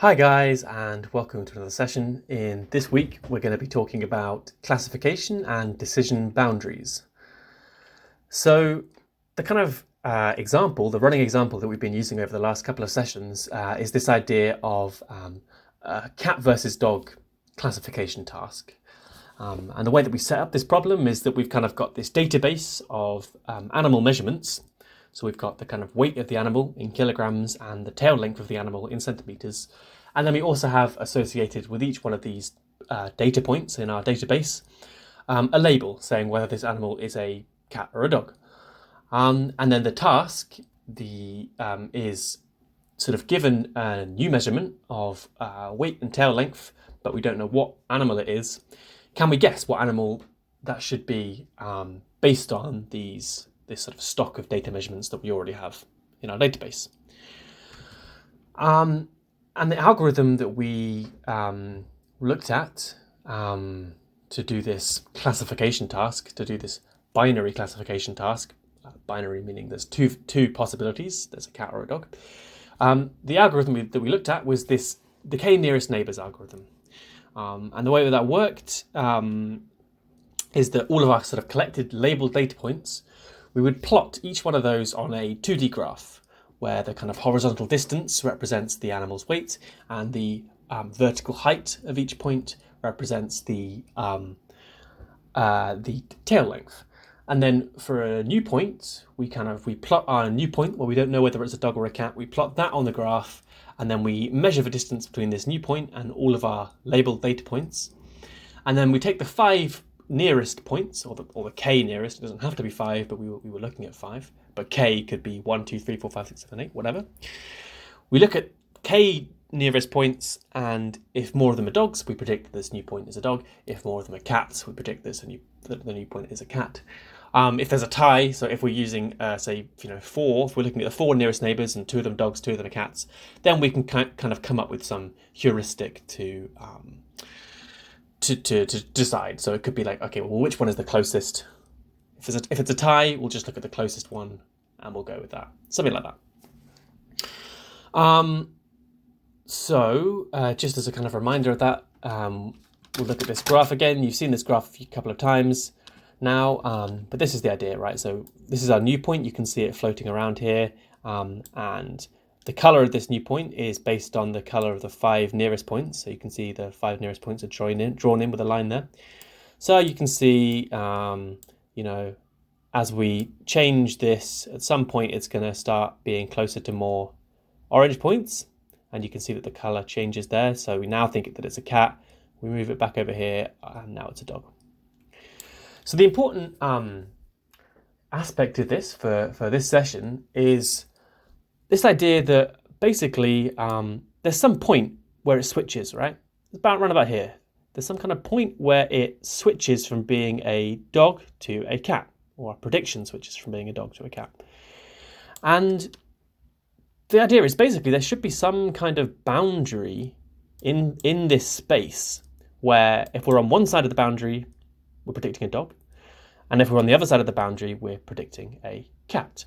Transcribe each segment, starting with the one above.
Hi guys, and welcome to another session. In this week we're going to be talking about classification and decision boundaries. So the kind of the running example that we've been using over the last couple of sessions is this idea of a cat versus dog classification task. And the way that we set up this problem is that we've kind of got this database of animal measurements. So we've got the kind of weight of the animal in kilograms and the tail length of the animal in centimeters. And then we also have associated with each one of these data points in our database a label saying whether this animal is a cat or a dog. And then the task is sort of given a new measurement of weight and tail length, but we don't know what animal it is. Can we guess what animal that should be based on this sort of stock of data measurements that we already have in our database? And the algorithm that we looked at to do this classification task, to do this binary classification task, binary meaning there's two possibilities, there's a cat or a dog. The algorithm that we looked at was the k nearest neighbors algorithm. And the way that worked is that all of our sort of collected labeled data points, we would plot each one of those on a 2D graph where the kind of horizontal distance represents the animal's weight and the vertical height of each point represents the tail length. And then for a new point, we plot our new point where we don't know whether it's a dog or a cat. We plot that on the graph, and then we measure the distance between this new point and all of our labeled data points. And then we take the 5 nearest points, or the k nearest. It doesn't have to be 5, but we were looking at 5. But k could be 1, 2, 3, 4, 5, 6, 7, 8, whatever. We look at k nearest points, and if more of them are dogs, we predict this new point is a dog. If more of them are cats, we predict the new point is a cat. If there's a tie, so if we're using, say, 4, if we're looking at the 4 nearest neighbours and 2 of them are dogs, 2 of them are cats, then we can kind of come up with some heuristic to decide. So it could be like, okay, well, which one is the closest? If it's a tie, we'll just look at the closest one and we'll go with that. Something like that. So just as a kind of reminder of that, we'll look at this graph again. You've seen this graph a couple of times now, but this is the idea, right? So this is our new point. You can see it floating around here, and the color of this new point is based on the color of the 5 nearest points. So you can see the 5 nearest points are drawn in with a line there. So you can see, as we change this, at some point it's going to start being closer to more orange points, and you can see that the color changes there. So we now think that it's a cat. We move it back over here, and now it's a dog. So the important aspect of this for this session is this idea that basically there's some point where it switches, right? It's around about here. There's some kind of point where it switches from being a dog to a cat, or a prediction switches from being a dog to a cat. And the idea is basically there should be some kind of boundary in this space where if we're on one side of the boundary, we're predicting a dog. And if we're on the other side of the boundary, we're predicting a cat.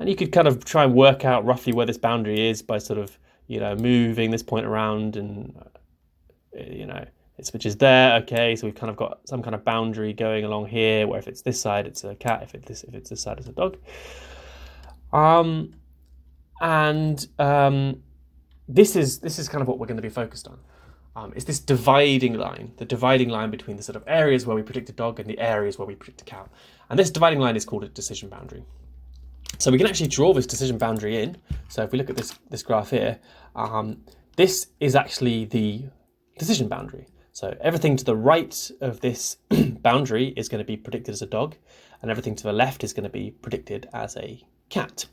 And you could kind of try and work out roughly where this boundary is by sort of, moving this point around and, it switches there. Okay, so we've kind of got some kind of boundary going along here where if it's this side, it's a cat. If it's this side, it's a dog. This is kind of what we're going to be focused on. It's this dividing line, the dividing line between the sort of areas where we predict a dog and the areas where we predict a cat. And this dividing line is called a decision boundary. So we can actually draw this decision boundary in. So if we look at this graph here, this is actually the decision boundary. So everything to the right of this boundary is going to be predicted as a dog, and everything to the left is going to be predicted as a cat.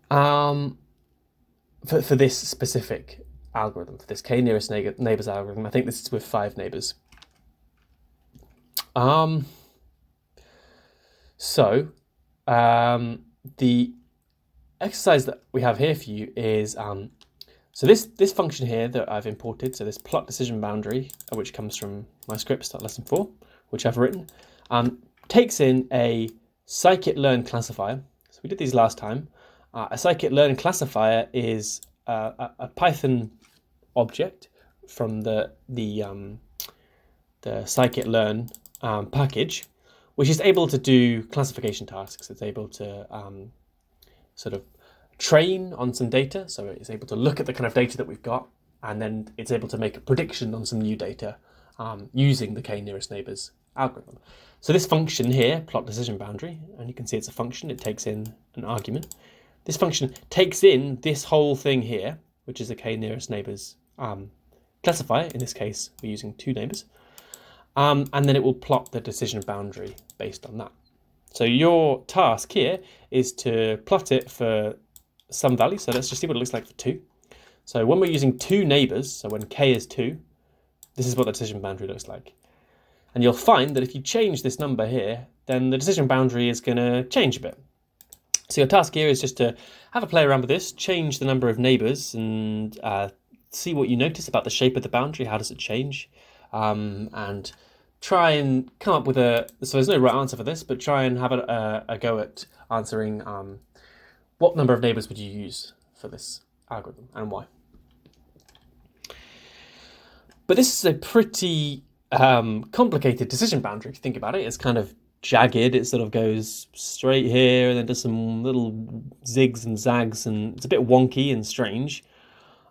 For this specific algorithm, for this k nearest neighbors algorithm, I think this is with 5 neighbors. The exercise that we have here for you is so this function here that I've imported, so this plot decision boundary, which comes from my script.lesson4, which I've written, takes in a scikit-learn classifier. So we did these last time. A scikit-learn classifier is a Python object from the scikit-learn package, which is able to do classification tasks. It's able to sort of train on some data, so it's able to look at the kind of data that we've got, and then it's able to make a prediction on some new data using the k-nearest neighbours algorithm. So this function here, plot decision boundary, and you can see it's a function, it takes in an argument. This function takes in this whole thing here, which is a k-nearest neighbours classifier. In this case, we're using 2 neighbours. And then it will plot the decision boundary based on that. So your task here is to plot it for some value. So let's just see what it looks like for 2. So when we're using 2 neighbours, so when k is 2, this is what the decision boundary looks like. And you'll find that if you change this number here, then the decision boundary is going to change a bit. So your task here is just to have a play around with this, change the number of neighbours, and see what you notice about the shape of the boundary. How does it change? And try and come up with so there's no right answer for this, but try and have a go at answering what number of neighbours would you use for this algorithm and why. But this is a pretty complicated decision boundary if you think about it. It's kind of jagged, it sort of goes straight here and then does some little zigs and zags, and it's a bit wonky and strange.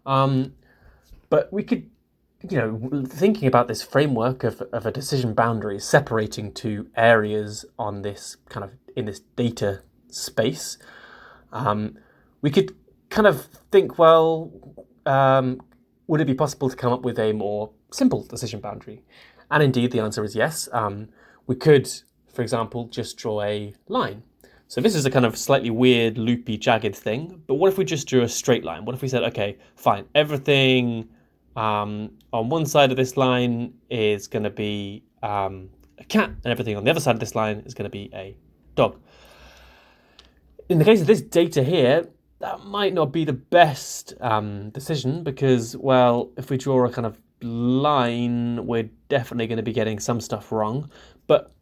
But we could, thinking about this framework of a decision boundary separating 2 areas on this kind of in this data space, we could kind of think, well, would it be possible to come up with a more simple decision boundary? And indeed, the answer is yes. We could, for example, just draw a line. So this is a kind of slightly weird, loopy, jagged thing. But what if we just drew a straight line? What if we said, okay, fine, everything on one side of this line is going to be a cat, and everything on the other side of this line is going to be a dog. In the case of this data here, that might not be the best decision because, well, if we draw a kind of line, we're definitely going to be getting some stuff wrong. But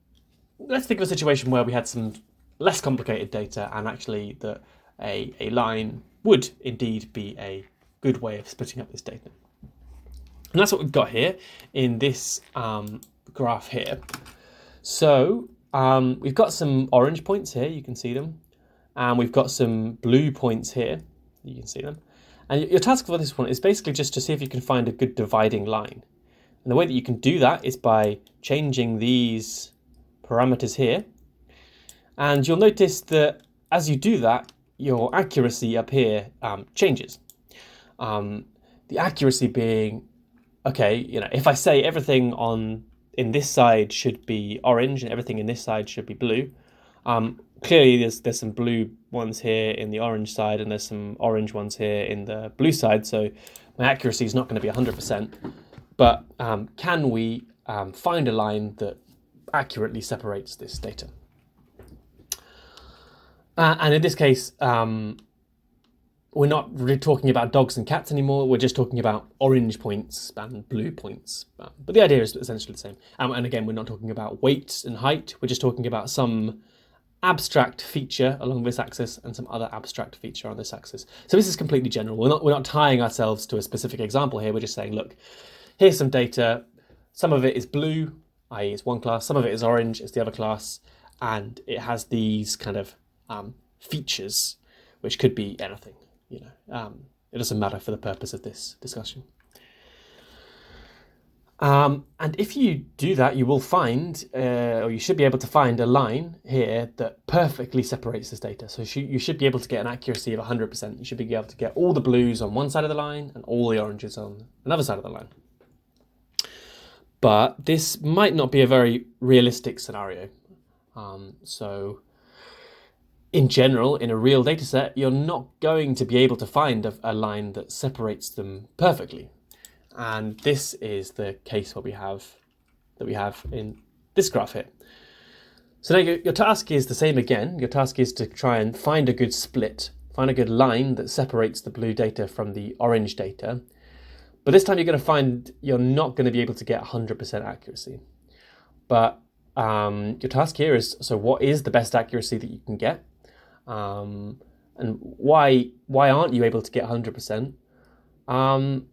let's think of a situation where we had some less complicated data and actually that a line would indeed be a good way of splitting up this data. And that's what we've got here in this graph here. So we've got some orange points here, you can see them. And we've got some blue points here, you can see them. And your task for this one is basically just to see if you can find a good dividing line. And the way that you can do that is by changing these parameters here. And you'll notice that as you do that, your accuracy up here changes. The accuracy being, okay, if I say everything in this side should be orange and everything in this side should be blue, clearly there's some blue ones here in the orange side and there's some orange ones here in the blue side, so my accuracy is not going to be 100%. But can we find a line that accurately separates this data? And in this case, we're not really talking about dogs and cats anymore. We're just talking about orange points and blue points. But the idea is essentially the same. And again, we're not talking about weight and height. We're just talking about some abstract feature along this axis and some other abstract feature on this axis. So this is completely general. We're not tying ourselves to a specific example here. We're just saying, look, here's some data. Some of it is blue, i.e. it's one class. Some of it is orange, it's the other class. And it has these kind of features, which could be anything. It doesn't matter for the purpose of this discussion. And if you do that, you will find, or you should be able to find a line here that perfectly separates this data. So you should be able to get an accuracy of 100%. You should be able to get all the blues on one side of the line and all the oranges on another side of the line. But this might not be a very realistic scenario. So in general, in a real data set, you're not going to be able to find a line that separates them perfectly. And this is the case what we have in this graph here. So now your task is the same again. Your task is to try and find a good split, find a good line that separates the blue data from the orange data. But this time you're not going to be able to get 100% accuracy. But your task here is, so what is the best accuracy that you can get? And why aren't you able to get 100%? And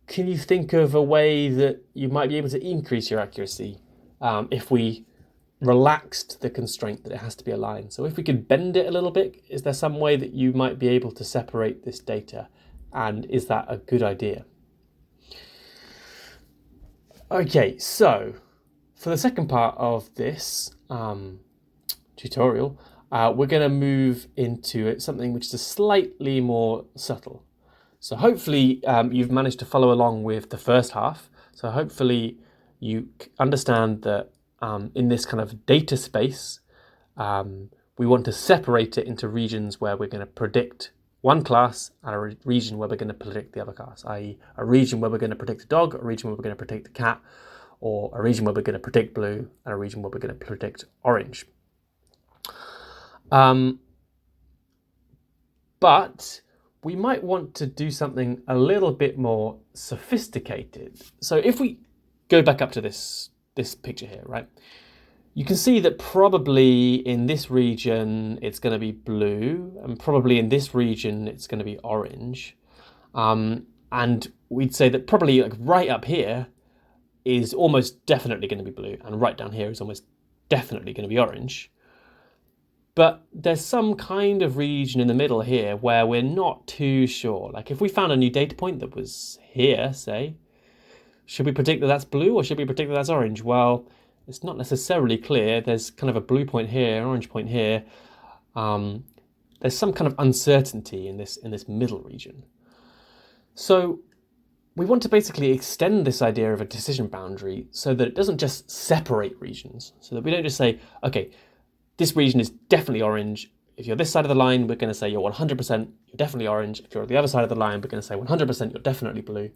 can you think of a way that you might be able to increase your accuracy if we relaxed the constraint that it has to be a line? So if we could bend it a little bit, is there some way that you might be able to separate this data? And is that a good idea? Okay, so for the second part of this tutorial, we're going to move into something which is slightly more subtle. So hopefully you've managed to follow along with the first half. So hopefully you understand that in this kind of data space, we want to separate it into regions where we're going to predict one class and a region where we're going to predict the other class, i.e. a region where we're going to predict a dog, a region where we're going to predict a cat, or a region where we're going to predict blue, and a region where we're going to predict orange. But we might want to do something a little bit more sophisticated. So if we go back up to this picture here, right? You can see that probably in this region it's going to be blue, and probably in this region it's going to be orange. And we'd say that probably like right up here is almost definitely going to be blue, and right down here is almost definitely going to be orange. But there's some kind of region in the middle here where we're not too sure. Like if we found a new data point that was here, say, should we predict that that's blue or should we predict that that's orange? Well, it's not necessarily clear. There's kind of a blue point here, an orange point here. There's some kind of uncertainty in this middle region. So we want to basically extend this idea of a decision boundary so that it doesn't just separate regions, so that we don't just say, okay, this region is definitely orange. If you're this side of the line, we're going to say you're 100%, you're definitely orange. If you're the other side of the line, we're going to say 100%, you're definitely blue.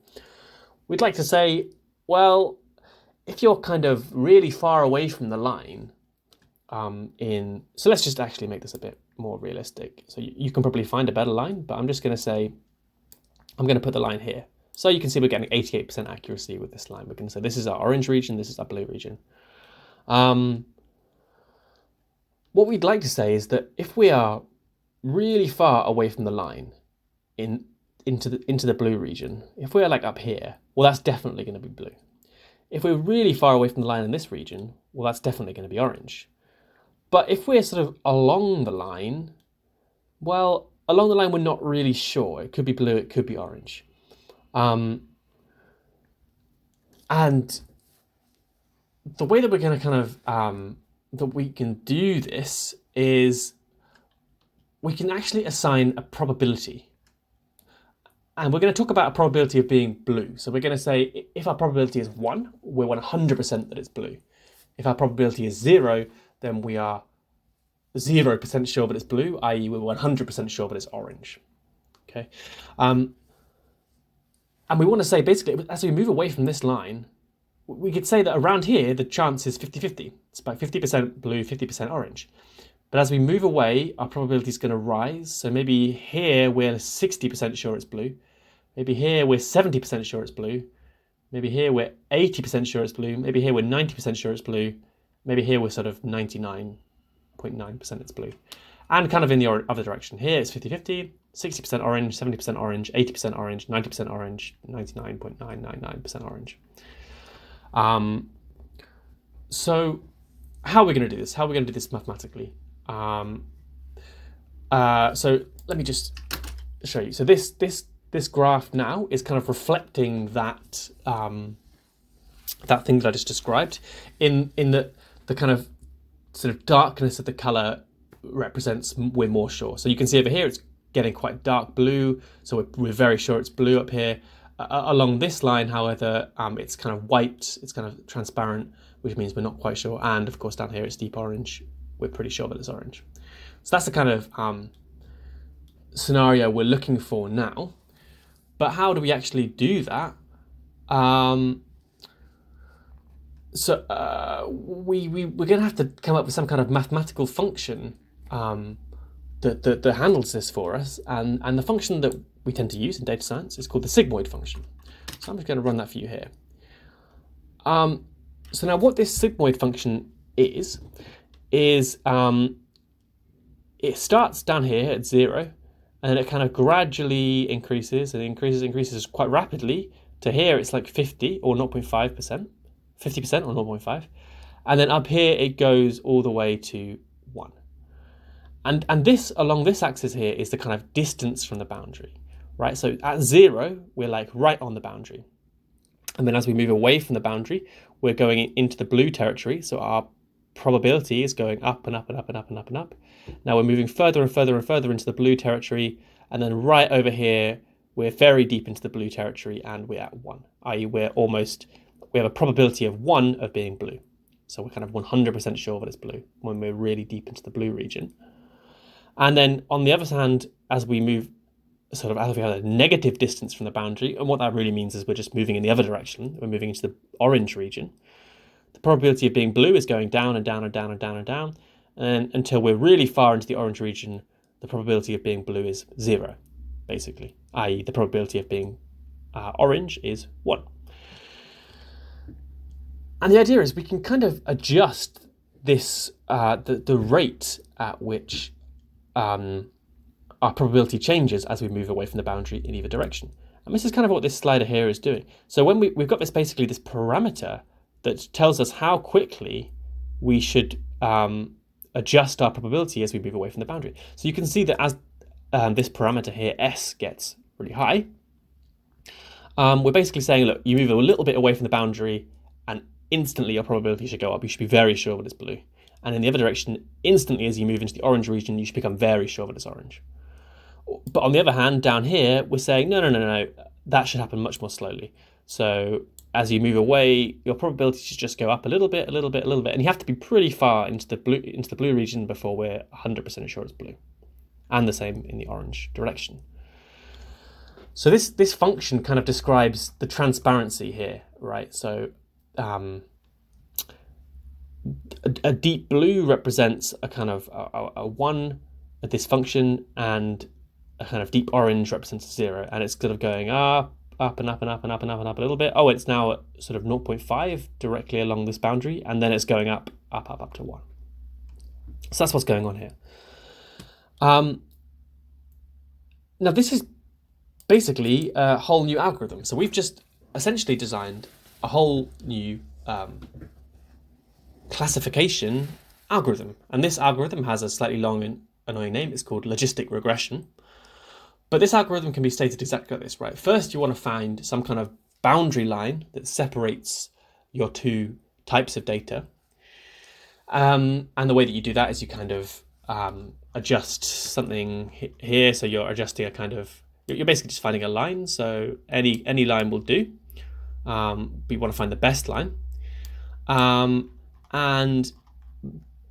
We'd like to say, well, if you're kind of really far away from the line, so let's just actually make this a bit more realistic. So you can probably find a better line, but I'm just going to say, I'm going to put the line here. So you can see we're getting 88% accuracy with this line. We're going to say this is our orange region, this is our blue region. What we'd like to say is that if we are really far away from the line into the blue region, if we're like up here, well, that's definitely going to be blue. If we're really far away from the line in this region, well, that's definitely going to be orange. But if we're sort of along the line, well, along the line, we're not really sure. It could be blue, it could be orange. And the way that we're going to kind of that we can do this is we can actually assign a probability. And we're going to talk about a probability of being blue. So we're going to say if our probability is 1, we're 100% that it's blue. If our probability is 0, then we are 0% sure that it's blue, i.e. we're 100% sure that it's orange. Okay. And we want to say basically as we move away from this line, we could say that around here, the chance is 50-50. It's about 50% blue, 50% orange. But as we move away, our probability is going to rise. So maybe here we're 60% sure it's blue. Maybe here we're 70% sure it's blue. Maybe here we're 80% sure it's blue. Maybe here we're 90% sure it's blue. Maybe here we're sort of 99.9% it's blue. And kind of in the other direction. Here it's 50-50, 60% orange, 70% orange, 80% orange, 90% orange, 99.999% orange. So how are we going to do this? How are we going to do this mathematically? So let me just show you. So this graph now is kind of reflecting that that thing that I just described in the kind of sort of darkness of the color represents we're more sure. So you can see over here it's getting quite dark blue, so we're very sure it's blue up here. Along this line, however, it's kind of white, it's kind of transparent, which means we're not quite sure. And of course down here it's deep orange, we're pretty sure that it's orange. So that's the kind of scenario we're looking for now. But how do we actually do that? We're going to have to come up with some kind of mathematical function that handles this for us. And the function that we tend to use in data science is called the sigmoid function. So I'm just going to run that for you here. So now what this sigmoid function is it starts down here at 0, and then it kind of gradually increases and increases quite rapidly. To here, it's like 50 or 0.5%, 50% or 0.5. And then up here, it goes all the way to 1. And this, along this axis here, is the kind of distance from the boundary, right? So at 0, we're like right on the boundary. And then as we move away from the boundary, we're going into the blue territory. So our probability is going up and up and up and up and up and up. Now we're moving further and further and further into the blue territory. And then right over here, we're very deep into the blue territory and we're at 1, i.e. we have a probability of 1 of being blue. So we're kind of 100% sure that it's blue when we're really deep into the blue region. And then on the other hand, as we move as we have a negative distance from the boundary, and what that really means is we're just moving in the other direction, we're moving into the orange region, the probability of being blue is going down and down and down and down and down, and until we're really far into the orange region, the probability of being blue is 0, basically, i.e. the probability of being orange is 1. And the idea is we can kind of adjust this, the rate at which our probability changes as we move away from the boundary in either direction. And this is kind of what this slider here is doing. So when we've got this parameter that tells us how quickly we should adjust our probability as we move away from the boundary. So you can see that as this parameter here, S, gets really high, we're basically saying, look, you move a little bit away from the boundary and instantly your probability should go up. You should be very sure that it's blue. And in the other direction, instantly as you move into the orange region, you should become very sure that it's orange. But on the other hand, down here, we're saying, no, that should happen much more slowly. So as you move away, your probability should just go up a little bit, a little bit, a little bit. And you have to be pretty far into the blue region before we're 100% sure it's blue. And the same in the orange direction. So this function kind of describes the transparency here, right? So a deep blue represents a kind of a 1 at this function, and a kind of deep orange represents a 0, and it's sort of going up and up and up and up and up and up a little bit. Oh, it's now at sort of 0.5 directly along this boundary, and then it's going up to 1. So that's what's going on here. Now this is basically a whole new algorithm. So we've just essentially designed a whole new classification algorithm. And this algorithm has a slightly long and annoying name. It's called logistic regression. But this algorithm can be stated exactly like this, right? First, you want to find some kind of boundary line that separates your two types of data. And the way that you do that is you kind of adjust something here. So you're adjusting a kind of, you're basically just finding a line. So any line will do. But you want to find the best line. And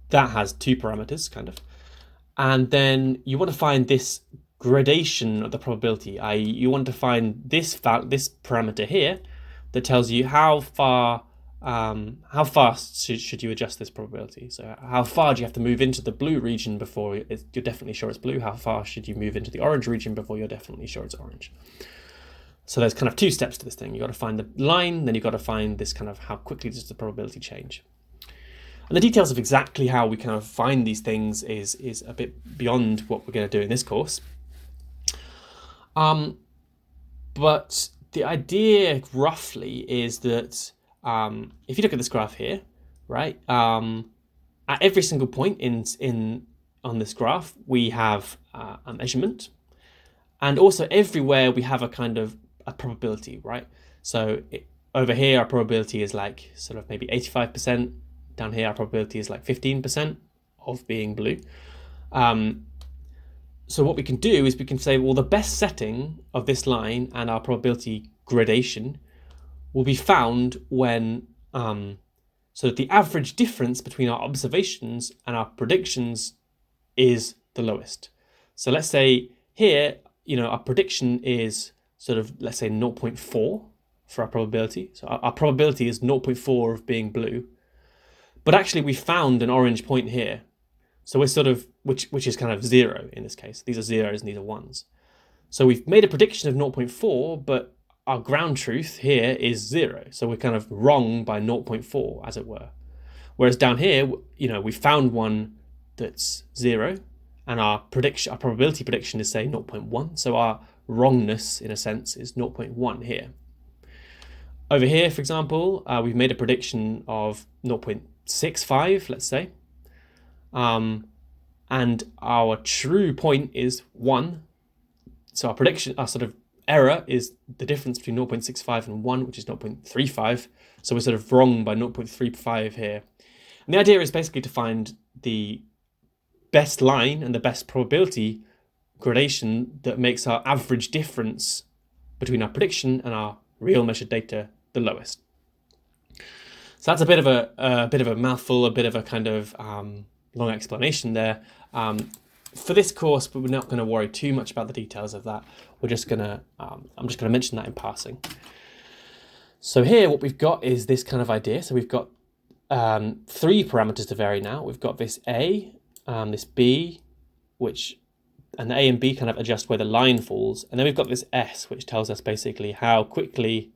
that has two parameters, kind of. And then you want to find this gradation of the probability, i.e. you want to find this parameter here that tells you how fast should you adjust this probability. So how far do you have to move into the blue region before you're definitely sure it's blue? How far should you move into the orange region before you're definitely sure it's orange? So there's kind of two steps to this thing. You've got to find the line, then you've got to find this kind of how quickly does the probability change. And the details of exactly how we kind of find these things is a bit beyond what we're going to do in this course. But the idea roughly is that if you look at this graph here, right, at every single point on this graph, we have a measurement, and also everywhere we have a kind of a probability, right? So over here, our probability is like sort of maybe 85%. Down here, our probability is like 15% of being blue. So what we can do is we can say, well, the best setting of this line and our probability gradation will be found when, so that the average difference between our observations and our predictions is the lowest. So let's say here, our prediction is sort of, let's say 0.4 for our probability. So our probability is 0.4 of being blue. But actually we found an orange point here. So we're sort of, which is kind of 0 in this case. These are zeros and these are ones. So we've made a prediction of 0.4, but our ground truth here is 0. So we're kind of wrong by 0.4, as it were. Whereas down here, we found one that's 0, and our probability prediction is say 0.1. So our wrongness, in a sense, is 0.1 here. Over here, for example, we've made a prediction of 0.65, let's say. And our true point is 1. So our sort of error is the difference between 0.65 and 1, which is 0.35. So we're sort of wrong by 0.35 here. And the idea is basically to find the best line and the best probability gradation that makes our average difference between our prediction and our real measured data the lowest. So that's a bit of a mouthful, a bit of a kind of long explanation there. For this course, but we're not going to worry too much about the details of that. We're just gonna I'm just going to mention that in passing. So here, what we've got is this kind of idea. So we've got 3 parameters to vary now. We've got this A, this B, and the A and B kind of adjust where the line falls, and then we've got this S, which tells us basically how quickly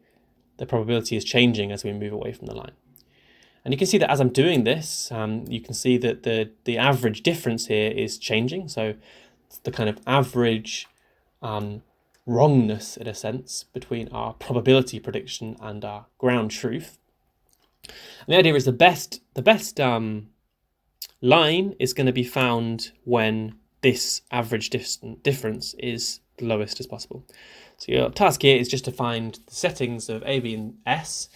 the probability is changing as we move away from the line. And you can see that as I'm doing this, you can see that the average difference here is changing. So it's the kind of average wrongness, in a sense, between our probability prediction and our ground truth. And the idea is the best line is going to be found when this average difference is the lowest as possible. So your task here is just to find the settings of A, B, and S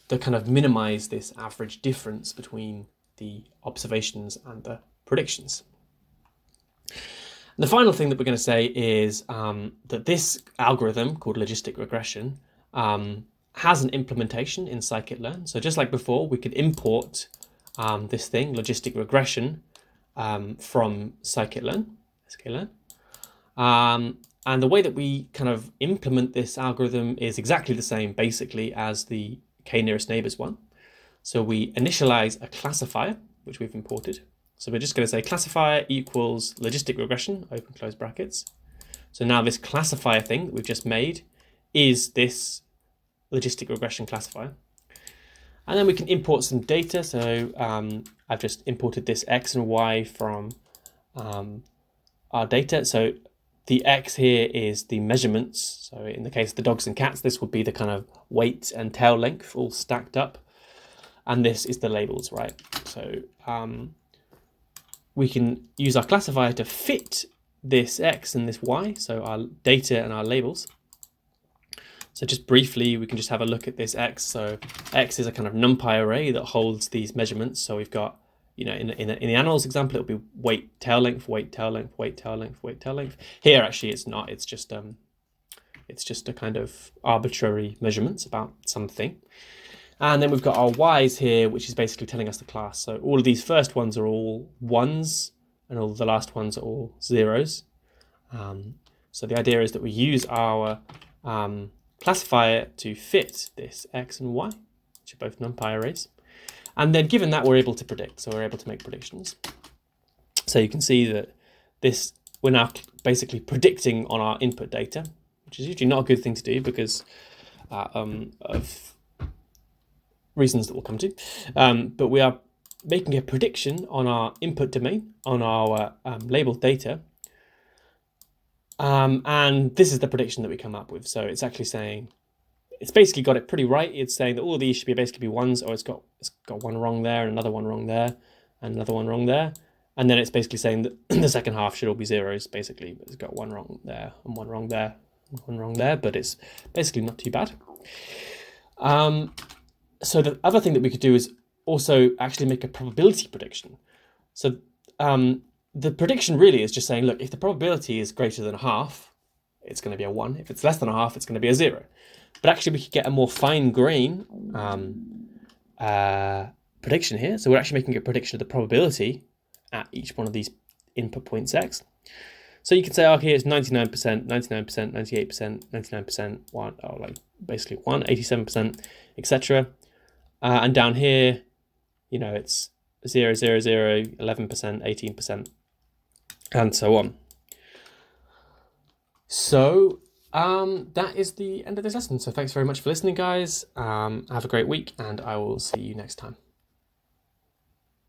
that kind of minimize this average difference between the observations and the predictions. And the final thing that we're going to say is that this algorithm called logistic regression has an implementation in scikit-learn. So just like before, we could import this thing, logistic regression, from scikit-learn, sklearn. And the way that we kind of implement this algorithm is exactly the same, basically, as the k-nearest neighbors one. So we initialize a classifier, which we've imported. So we're just going to say classifier equals logistic regression, open close brackets. So now this classifier thing that we've just made is this logistic regression classifier. And then we can import some data. So I've just imported this x and y from our data. So the x here is the measurements. So in the case of the dogs and cats, this would be the kind of weight and tail length all stacked up. And this is the labels, right? So we can use our classifier to fit this x and this y, so our data and our labels. So just briefly, we can just have a look at this x. So x is a kind of NumPy array that holds these measurements. So we've got, you know, in the animals example, it'll be weight, tail length, weight, tail length, weight, tail length, weight, tail length. Here, actually, it's not. It's just a kind of arbitrary measurements about something. And then we've got our y's here, which is basically telling us the class. So all of these first ones are all ones, and all the last ones are all zeros. So the idea is that we use our classifier to fit this x and y, which are both NumPy arrays. And then given that, we're able to predict. So we're able to make predictions. So you can see that we're now basically predicting on our input data, which is usually not a good thing to do because of reasons that we'll come to. But we are making a prediction on our input domain, on our labeled data. And this is the prediction that we come up with. So it's actually saying, it's basically got it pretty right. It's saying that all of these should basically be ones, or it's got one wrong there, and another one wrong there, and another one wrong there. And then it's basically saying that the second half should all be zeros, basically. It's got one wrong there, and one wrong there, and one wrong there, but it's basically not too bad. So the other thing that we could do is also actually make a probability prediction. So the prediction really is just saying, look, if the probability is greater than a half, it's going to be a 1. If it's less than a half, it's going to be a 0. But actually, we could get a more fine-grain prediction here. So we're actually making a prediction of the probability at each one of these input points x. So you can say, okay, it's 99%, 99%, 98%, 99%, 1, or like basically 1, 87%, etc. And down here, you know, it's 0, 0, 0, 11%, 18%, and so on. So that is the end of this lesson. So thanks very much for listening, guys. Have a great week, and I will see you next time.